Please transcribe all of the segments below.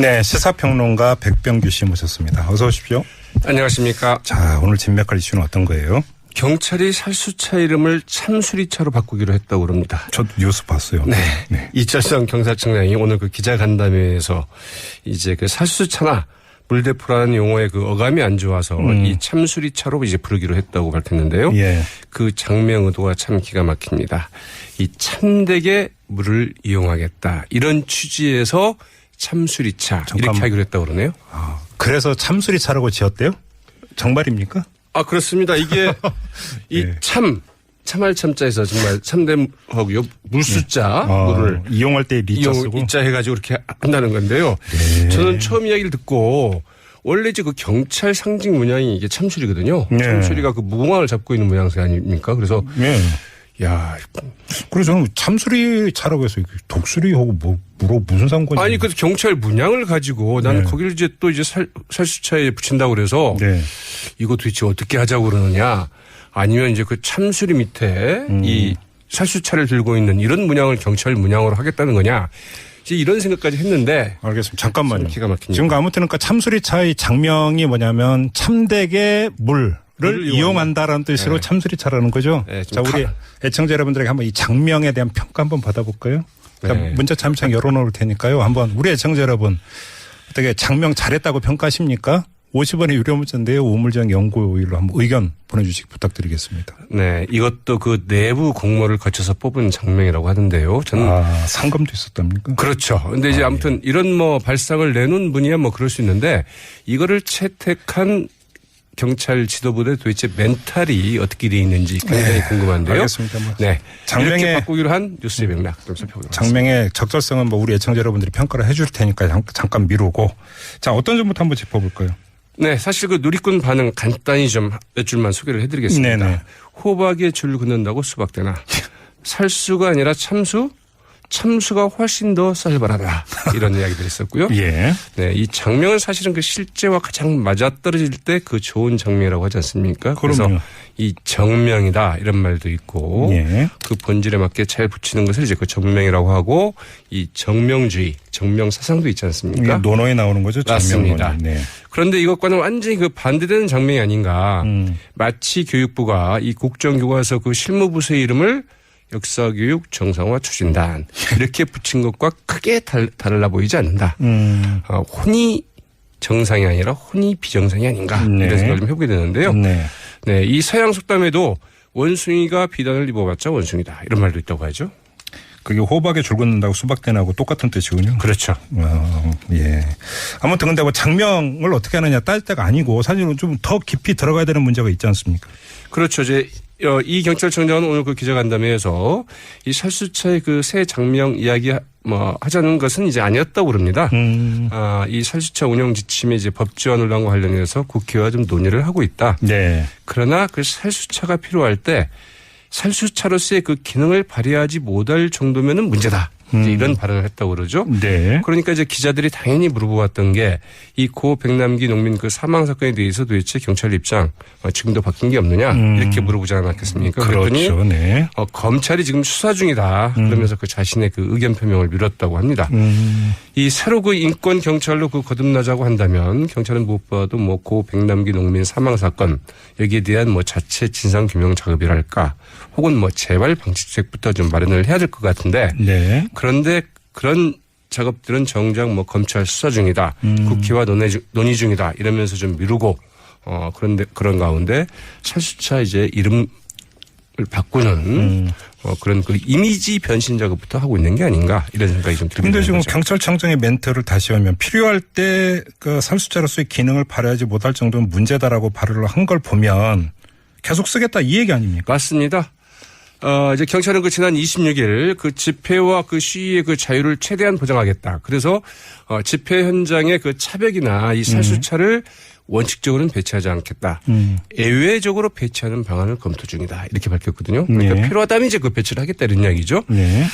네, 시사평론가 백병규 씨 모셨습니다. 어서 오십시오. 안녕하십니까. 자, 오늘 진맥할 이슈는 어떤 거예요? 경찰이 살수차 이름을 참수리차로 바꾸기로 했다고 그럽니다. 저도 뉴스 봤어요. 네. 이철성 경찰청장이 오늘 그 기자간담회에서 이제 그 살수차나 물대포라는 용어의 그 어감이 안 좋아서 이 참수리차로 이제 부르기로 했다고 밝혔는데요. 예. 그 장명 의도가 참 기가 막힙니다. 이 참되게 물을 이용하겠다. 이런 취지에서 참수리차 이렇게 하기로 했다고 그러네요. 아, 그래서 참수리차라고 지었대요? 정말입니까? 아, 그렇습니다. 이게 이 네. 참할 참자에서 정말 참되하고요. 물수자 물을 이용할 때 리자 쓰고 이자 해가지고 이렇게 한다는 건데요. 네. 저는 처음 이야기를 듣고 원래 이제 그 경찰 상징 문양이 이게 참수리거든요. 네. 참수리가 그 무궁화를 잡고 있는 모양새 아닙니까? 그래서 네. 야, 그래서 저는 참수리차라고 해서 독수리하고 뭐로 무슨 상관이? 아니 그 경찰 문양을 가지고 나는 네. 거기를 이제 또 이제 살수차에 붙인다고 그래서 네. 이거 도대체 어떻게 하자고 그러느냐? 아니면 이제 그 참수리 밑에 이 살수차를 들고 있는 이런 문양을 경찰 문양으로 하겠다는 거냐? 이제 이런 생각까지 했는데. 알겠습니다. 잠깐만요. 기가 막힙니다. 지금 아무튼 그러니까 참수리차의 장명이 뭐냐면 참되게 물을 이용한다라는 뜻으로 참수리차라는 거죠. 네, 자, 우리 애청자 여러분들에게 한번 이 장명에 대한 평가 한번 받아볼까요? 자, 네. 문자 참여창 열어놓을 테니까요. 한번 우리 애청자 여러분 어떻게 장명 잘했다고 평가하십니까? 50원의 유료 문자인데요. 우물정 연구일로 한번 의견 보내주시기 부탁드리겠습니다. 네, 이것도 그 내부 공모를 거쳐서 뽑은 장명이라고 하는데요. 저는 상금도 있었답니까? 그렇죠. 근데 이제 아무튼 이런 뭐 발상을 내놓은 분이야 뭐 그럴 수 있는데 이거를 채택한 경찰 지도부의 도대체 멘탈이 어떻게 돼 있는지 굉장히 궁금한데요. 알겠습니다. 뭐 네, 장명에 이렇게 바꾸기로 한 뉴스의 맥락 좀 살펴보도록 하겠습니다. 장명의 적절성은 뭐 우리 애청자 여러분들이 평가를 해줄 테니까 잠깐 미루고 자 어떤 점부터 한번 짚어볼까요? 네, 사실 그 누리꾼 반응 간단히 좀 몇 줄만 소개를 해드리겠습니다. 네네. 호박에 줄 긋는다고 수박되나 살수가 아니라 참수? 참수가 훨씬 더 쌀바라다. 이런 이야기들이 있었고요. 예. 네, 이 장명은 사실은 그 실제와 가장 맞아떨어질 때 그 좋은 장명이라고 하지 않습니까? 그래서 그럼요. 이 정명이다 이런 말도 있고 예. 그 본질에 맞게 잘 붙이는 것을 이제 그 정명이라고 하고 이 정명주의, 정명 사상도 있지 않습니까? 논어에 나오는 거죠. 맞습니다. 정명론이. 네. 그런데 이것과는 완전히 그 반대되는 장면이 아닌가. 마치 교육부가 이 국정교과서 그 실무부서의 이름을 역사교육 정상화 추진단 이렇게 붙인 것과 크게 달라 보이지 않는다. 혼이 정상이 아니라 혼이 비정상이 아닌가. 네. 이런 생각을 좀 해보게 되는데요. 네. 네, 이 서양 속담에도 원숭이가 비단을 입어봤자 원숭이다. 이런 말도 있다고 하죠. 그게 호박에 줄 긋는다고 수박대나고 똑같은 뜻이군요. 그렇죠. 예. 아무튼 근데 뭐 장명을 어떻게 하느냐 따질 때가 아니고 사실은 좀 더 깊이 들어가야 되는 문제가 있지 않습니까? 그렇죠. 이제 이 경찰청장은 오늘 그 기자간담회에서 이 살수차의 그 새 장명 이야기 뭐 하자는 것은 이제 아니었다고 그럽니다. 이 살수차 운영 지침의 이제 법제화 논란과 관련해서 국회와 좀 논의를 하고 있다. 네. 그러나 그 살수차가 필요할 때 살수차로서의 그 기능을 발휘하지 못할 정도면은 문제다. 이제 이런 발언을 했다고 그러죠. 네. 그러니까 이제 기자들이 당연히 물어보았던 게 이 고 백남기 농민 그 사망 사건에 대해서 도대체 경찰 입장 지금도 바뀐 게 없느냐 이렇게 물어보지 않았겠습니까? 그랬더니 그렇죠. 네. 검찰이 지금 수사 중이다. 그러면서 그 자신의 그 의견 표명을 미뤘다고 합니다. 이 새로 그 인권 경찰로 그 거듭나자고 한다면 경찰은 무엇보다도 뭐 고 백남기 농민 사망 사건 여기에 대한 뭐 자체 진상 규명 작업이랄까 혹은 뭐 재발 방지책부터 좀 마련을 해야 될 것 같은데. 네. 그런데 그런 작업들은 정작 뭐 검찰 수사 중이다. 국회와 논의 중이다. 이러면서 좀 미루고 그런데 그런 가운데 살수차 이제 이름을 바꾸는 그런 그 이미지 변신 작업부터 하고 있는 게 아닌가 이런 생각이 좀 듭니다. 그런데 지금 경찰청장의 멘트를 다시 하면 필요할 때 그 살수차로서의 기능을 발휘하지 못할 정도는 문제다라고 발언을 한 걸 보면 계속 쓰겠다 이 얘기 아닙니까? 맞습니다. 이제 경찰은 그 지난 26일 그 집회와 그 시위의 그 자유를 최대한 보장하겠다. 그래서 집회 현장에 그 차벽이나 이 살수차를 원칙적으로는 배치하지 않겠다. 예외적으로 배치하는 방안을 검토 중이다. 이렇게 밝혔거든요. 그러니까 네. 필요하다면 이제 그 배치를 하겠다 이런 이야기죠. 네.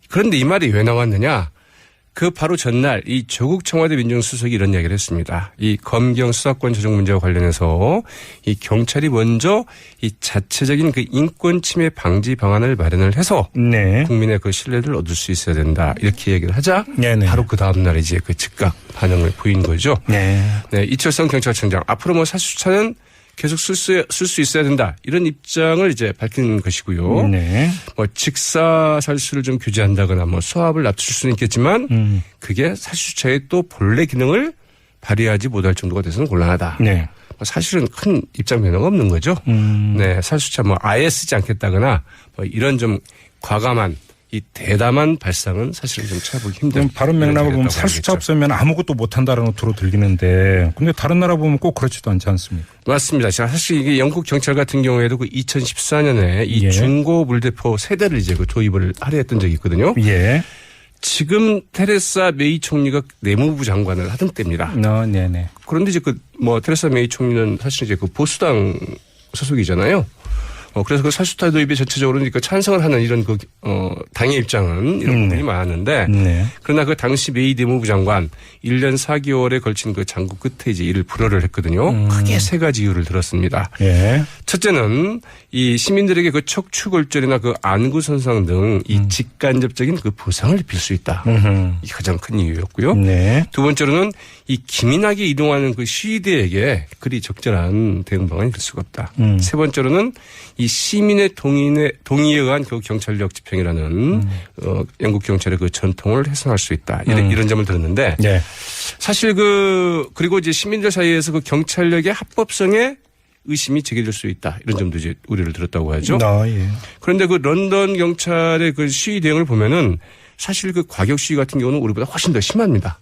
그런데 이 말이 왜 나왔느냐. 그 바로 전날 이 조국 청와대 민정수석이 이런 이야기를 했습니다. 이 검경 수사권 조정 문제와 관련해서 이 경찰이 먼저 이 자체적인 그 인권 침해 방지 방안을 마련을 해서 네. 국민의 그 신뢰를 얻을 수 있어야 된다. 이렇게 얘기를 하자 네네. 바로 그 다음 날 이제 그 즉각 반응을 보인 거죠. 네. 네, 이철성 경찰청장 앞으로 뭐 사수차는 계속 쓸 수 있어야 된다. 이런 입장을 이제 밝힌 것이고요. 네. 뭐 직사 살수를 좀 규제한다거나 뭐 수압을 낮출 수는 있겠지만 그게 살수차의 또 본래 기능을 발휘하지 못할 정도가 돼서는 곤란하다. 네. 사실은 큰 입장 변화가 없는 거죠. 네, 살수차 뭐 아예 쓰지 않겠다거나 뭐 이런 좀 과감한 이 대담한 발상은 사실은 좀 찾아보기 힘든. 바른 맥락을 보면 살수차 없으면 아무것도 못한다라는 것으로 들리는데, 근데 다른 나라 보면 꼭 그렇지도 않지 않습니까? 맞습니다. 사실 이게 영국 경찰 같은 경우에도 그 2014년에 이 예. 중고 물대포 세대를 이제 그 도입을 하려 했던 적이 있거든요. 예. 지금 테레사 메이 총리가 내무부 장관을 하던 때입니다. 네네. 그런데 이제 그 뭐 테레사 메이 총리는 사실 이제 그 보수당 소속이잖아요. 그래서 그 살수타 도입에 전체적으로 그러니까 찬성을 하는 이런 그 당의 입장은 이런 부분이 많았는데 네. 그러나 그 당시 메이 내무부 장관 1년 4개월에 걸친 그 장구 끝에 이제 이를 불허를 했거든요. 크게 세 가지 이유를 들었습니다. 예. 첫째는 이 시민들에게 그 척추골절이나 그 안구 손상 등 이 직간접적인 그 부상을 입힐 수 있다. 이게 가장 큰 이유였고요. 네. 두 번째로는 이 기민하게 이동하는 그 시위대에게 그리 적절한 대응 방안이 될 수가 없다. 세 번째로는 이 시민의 동의에 의한 그 경찰력 집행이라는 영국 경찰의 그 전통을 훼손할 수 있다. 이런 점을 들었는데 네. 사실 그리고 이제 시민들 사이에서 그 경찰력의 합법성에 의심이 제기될 수 있다. 이런 점도 이제 우려를 들었다고 하죠. 예. 그런데 그 런던 경찰의 그 시위 대응을 보면은 사실 그 과격 시위 같은 경우는 우리보다 훨씬 더 심합니다.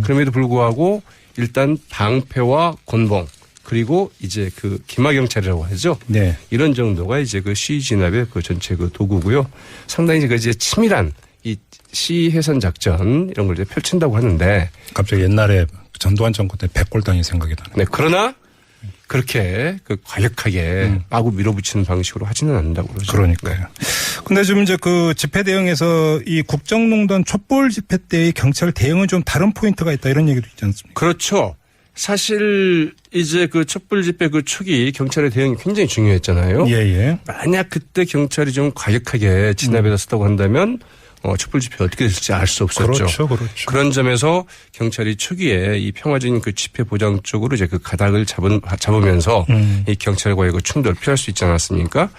그럼에도 불구하고 일단 방패와 곤봉 그리고 이제 그 기마 경찰이라고 하죠. 네. 이런 정도가 이제 그 시위 진압의 그 전체 그 도구고요. 상당히 이제 치밀한 이 시위 해산 작전 이런 걸 이제 펼친다고 하는데 갑자기 옛날에 전두환 정권 때 백골당이 생각이 나네. 네. 그러나 그렇게 그 과격하게 마구 밀어붙이는 방식으로 하지는 않는다고 그러죠. 그러니까요. 근데 지금 이제 그 집회 대응에서 이 국정농단 촛불 집회 때의 경찰 대응은 좀 다른 포인트가 있다 이런 얘기도 있지 않습니까? 그렇죠. 사실 이제 그 촛불 집회 그 초기 경찰의 대응이 굉장히 중요했잖아요. 예. 만약 그때 경찰이 좀 과격하게 진압에 나섰다고 한다면 촛불 집회 어떻게 됐을지 알 수 없었죠. 그렇죠. 그런 점에서 경찰이 초기에 이 평화적인 그 집회 보장 쪽으로 이제 그 가닥을 잡으면서 이 경찰과의 그 충돌을 피할 수 있지 않았습니까?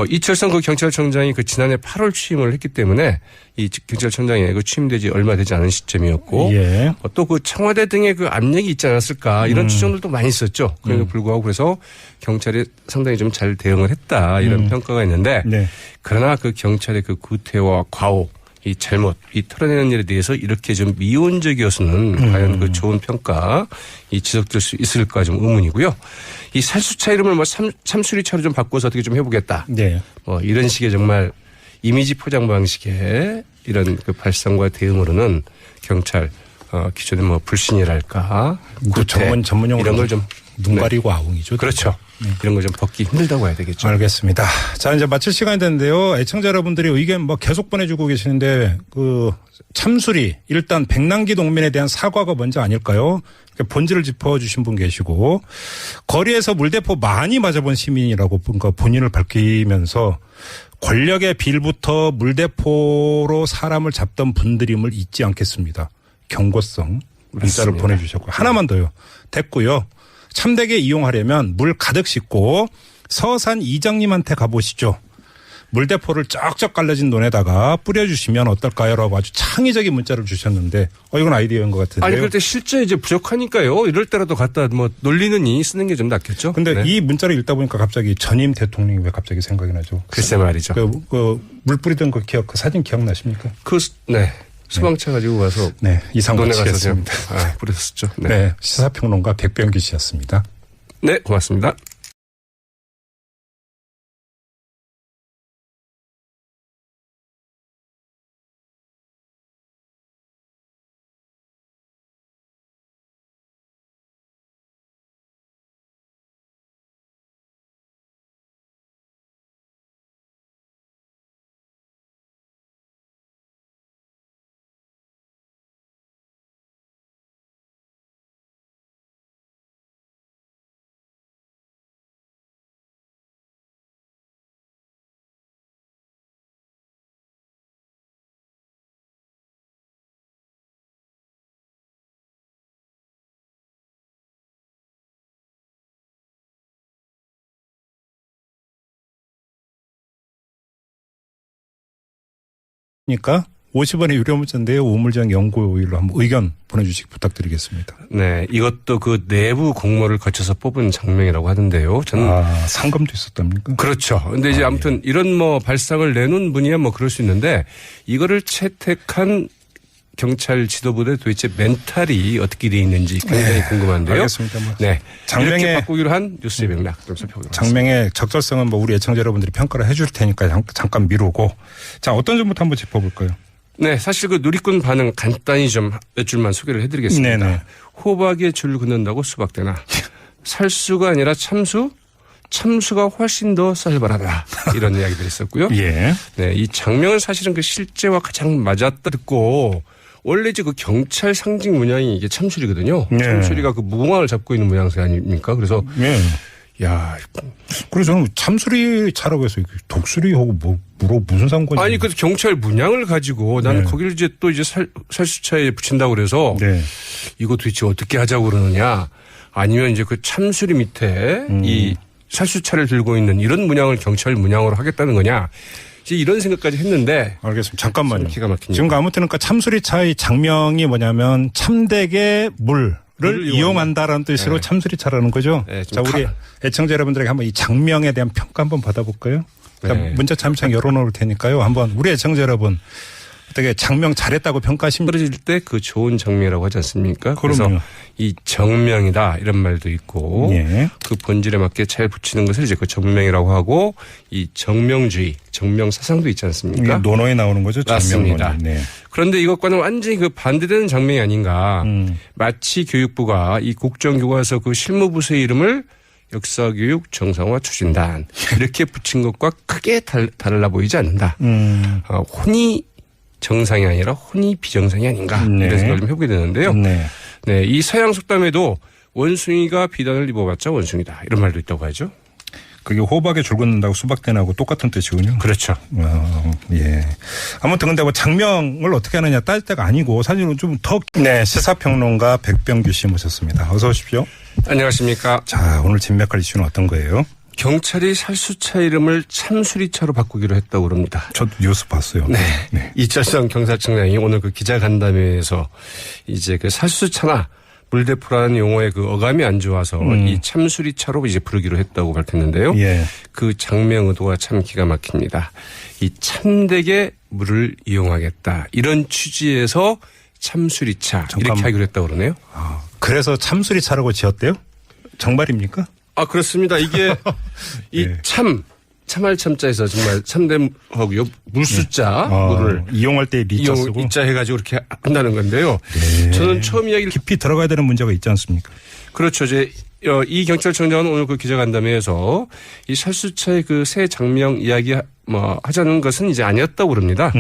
이철성 그 경찰청장이 그 지난해 8월 취임을 했기 때문에 이 경찰청장이 그 취임되지 얼마 되지 않은 시점이었고 예. 또 그 청와대 등의 그 압력이 있지 않았을까 이런 추정들도 많이 있었죠. 그럼에도 불구하고 그래서 경찰이 상당히 좀 잘 대응을 했다 이런 평가가 있는데 네. 그러나 그 경찰의 그 구태와 과오 이 잘못, 이 털어내는 일에 대해서 이렇게 좀 미온적이어서는 과연 그 좋은 평가 이 지속될 수 있을까 좀 의문이고요. 이 살수차 이름을 뭐 참수리차로 좀 바꿔서 어떻게 좀 해보겠다. 네. 이런 식의 정말 이미지 포장 방식의 이런 그 발상과 대응으로는 경찰 기존의 뭐 불신이랄까 구태 전문 용어로 이런 걸 좀 눈 가리고 아웅이죠. 그렇죠. 이런 걸 좀 벗기 힘들다고 해야 되겠죠. 알겠습니다. 자, 이제 마칠 시간이 됐는데요. 애청자 여러분들이 의견 계속 보내주고 계시는데 그 참수리 일단 백남기 농민에 대한 사과가 먼저 아닐까요? 본질을 짚어주신 분 계시고 거리에서 물대포 많이 맞아본 시민이라고 뭔가 본인을 밝히면서 권력의 빌부터 물대포로 사람을 잡던 분들임을 잊지 않겠습니다. 경고성 문자를 보내주셨고 하나만 더요. 됐고요. 참되게 이용하려면 물 가득 싣고 서산 이장님한테 가보시죠. 물대포를 쩍쩍 갈라진 논에다가 뿌려주시면 어떨까요? 라고 아주 창의적인 문자를 주셨는데 이건 아이디어인 것 같은데요. 아니 그럴 때 실제 이제 부족하니까요. 이럴 때라도 갖다 놀리느니 쓰는 게 좀 낫겠죠. 근데 네. 이 문자를 읽다 보니까 갑자기 전임 대통령이 왜 갑자기 생각이 나죠? 글쎄 말이죠. 물 뿌리던 그 사진 기억나십니까? 네. 소방차 가지고 가서 네, 이상관 씨였습니다. 뿌렸었죠. 네, 시사평론가 백병기 씨였습니다. 네, 고맙습니다. 그러니까 50원의 유료 문자인데요. 우물정 연구일로 한번 의견 보내주시기 부탁드리겠습니다. 네, 이것도 그 내부 공모를 거쳐서 뽑은 장명이라고 하는데요. 저는 상금도 있었답니까? 그렇죠. 근데 이제 아무튼 이런 뭐 발상을 내놓은 분이야 뭐 그럴 수 있는데 이거를 채택한 경찰 지도부의 도대체 멘탈이 어떻게 돼 있는지 굉장히 궁금한데요. 알겠습니다. 뭐 네, 장명의 이렇게 바꾸기로 한 뉴스의 맥락 좀 살펴보도록 하겠습니다. 장명의 적절성은 뭐 우리 애청자 여러분들이 평가를 해줄 테니까 잠깐 미루고 자 어떤 점부터 한번 짚어볼까요? 네, 사실 그 누리꾼 반응 간단히 좀 몇 줄만 소개를 해드리겠습니다. 네네. 호박에 줄 긋는다고 수박되나 살수가 아니라 참수? 참수가 훨씬 더 쌀벌하다. 이런 이야기들이 있었고요. 예. 네, 이 장면은 사실은 그 실제와 가장 맞았다 듣고 원래 이제 그 경찰 상징 문양이 이게 참수리거든요. 네. 참수리가 그 무궁화를 잡고 있는 모양새 아닙니까? 그래서 예. 야, 그래서 저는 참수리 차라고 해서 독수리하고 뭐로 무슨 상관이? 아니 그 경찰 문양을 가지고 나는 네. 거기를 이제 또 이제 살수차에 붙인다고 그래서 네. 이거 도대체 어떻게 하자고 그러느냐? 아니면 이제 그 참수리 밑에 이 살수차를 들고 있는 이런 문양을 경찰 문양으로 하겠다는 거냐? 이제 이런 생각까지 했는데. 알겠습니다. 잠깐만요. 기가 막히네요. 지금 아무튼 그러니까 참수리차의 장명이 뭐냐면 참되게 물을 이용한다라는 뜻으로 네. 참수리차라는 거죠. 네, 자, 우리 애청자 여러분들에게 한번 이 장명에 대한 평가 한번 받아볼까요? 자, 네. 문자 참여창 열어놓을 테니까요. 한번 우리 애청자 여러분 어떻게 장명 잘했다고 평가하십니까? 떨어질 때 그 좋은 장명이라고 하지 않습니까? 그래서 그럼요. 이 정명이다 이런 말도 있고 예. 그 본질에 맞게 잘 붙이는 것을 이제 그 정명이라고 하고 이 정명주의, 정명 사상도 있지 이게 않습니까? 논어에 나오는 거죠. 맞습니다. 장명론이. 네. 그런데 이것과는 완전히 그 반대되는 장면이 아닌가. 마치 교육부가 이 국정교과서 그 실무부서의 이름을 역사교육 정상화 추진단 이렇게 붙인 것과 크게 달라 보이지 않는다. 혼이 정상이 아니라 혼이 비정상이 아닌가 네. 이런 생각을 좀 해보게 되는데요. 네. 네, 이 서양 속담에도 원숭이가 비단을 입어봤자 원숭이다 이런 말도 있다고 하죠. 그게 호박에 줄 긋는다고 수박대나고 똑같은 뜻이군요. 그렇죠. 예. 아무튼 근데 뭐 장명을 어떻게 하느냐 따질 때가 아니고 사실은 좀 더. 네. 시사평론가 백병규 씨 모셨습니다. 어서 오십시오. 안녕하십니까. 자, 오늘 진맥할 이슈는 어떤 거예요? 경찰이 살수차 이름을 참수리차로 바꾸기로 했다고 그럽니다. 저도 뉴스 봤어요. 네. 이철성 경찰청장이 오늘 그 기자간담회에서 이제 그 살수차나 물대포라는 용어의 그 어감이 안 좋아서 이 참수리차로 이제 부르기로 했다고 밝혔는데요. 예. 그 장명 의도가 참 기가 막힙니다. 이 참되게 물을 이용하겠다. 이런 취지에서 참수리차 이렇게 하기로 했다고 그러네요. 그래서 참수리 차라고 지었대요? 정말입니까? 아, 그렇습니다. 이게 이 네. 참할 참자에서 정말 참됨하고요. 물수자 물을 이용할 때 리자 쓰고 이자 해가지고 이렇게 한다는 건데요. 네. 저는 처음 이야기를 깊이 들어가야 되는 문제가 있지 않습니까? 그렇죠. 이제 이 경찰청장은 오늘 그 기자간담회에서 이 살수차의 그 새 장명 이야기 하자는 것은 이제 아니었다고 그럽니다.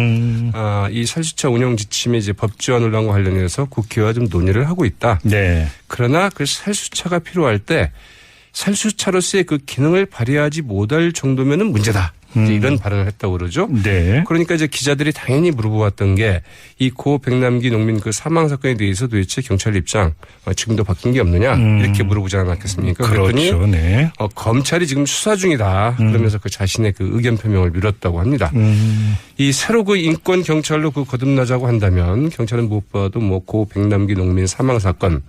이 살수차 운영 지침의 이제 법제화 논란과 관련해서 국회와 좀 논의를 하고 있다. 네. 그러나 그 살수차가 필요할 때 살수차로서의 그 기능을 발휘하지 못할 정도면은 문제다. 이제 이런 발언을 했다고 그러죠. 네. 그러니까 이제 기자들이 당연히 물어보았던 게 이 고 백남기 농민 그 사망 사건에 대해서 도대체 경찰 입장 지금도 바뀐 게 없느냐 이렇게 물어보지 않았겠습니까? 그랬더니 그렇죠. 네. 검찰이 지금 수사 중이다. 그러면서 그 자신의 그 의견 표명을 미뤘다고 합니다. 이 새로 그 인권 경찰로 그 거듭나자고 한다면 경찰은 무엇보다도 뭐 고 백남기 농민 사망 사건